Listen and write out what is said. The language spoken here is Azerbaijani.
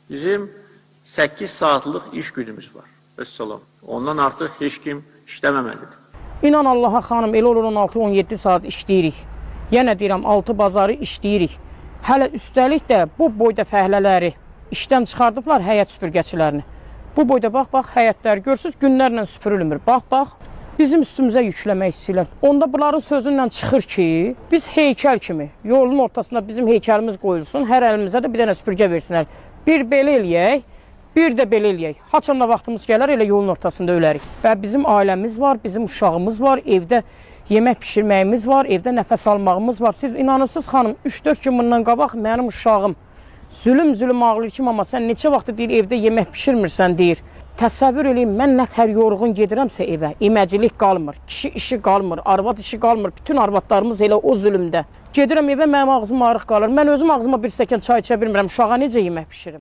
Bizim 8 saatlıq iş günümüz var. Vəssalam. Ondan artıq heç kim işləməməlidir. İnan Allaha xanım, elə olur 16-17 saat işləyirik. Yenə deyirəm, 6 bazarı işləyirik. Hələ üstəlik də bu boyda fəhlələri işdən çıxardıblar həyət süpürgəçilərini. Bu boyda bax, həyətlər görsünüz, günlərlə süpürülmür. Bax, bizim üstümüzə yükləmək istəyirlər. Onda bunların sözündən çıxır ki, biz heykəl kimi, yolun ortasında bizim heykəlimiz qoyulsun, hər əlimizə də bir dənə süpürgə versinlər. Bir belə eləyək, bir də belə eləyək. Haçanda vaxtımız gələr, elə yolun ortasında ölərik. Və bizim ailəmiz var, bizim uşağımız var, evdə yemək pişirməyimiz var, evdə nəfəs almağımız var. Siz inanırsınız xanım, 3-4 gün bundan qabaq mənim uşağım zülüm ağlayır ki, mama sən neçə vaxtı deyir, evdə yemək pişirmirsən deyir. Təsəvvür edin, mən nə tər yorğun gedirəmsə evə, iməcilik qalmır, kişi işi qalmır, arvad işi qalmır, bütün arvadlarımız elə o zülümdə. Gedirəm evə, mənim ağzım arıq qalır. Mən özüm ağzıma bir stəkan çay içə bilmirəm, uşağa necə yemək pişirim?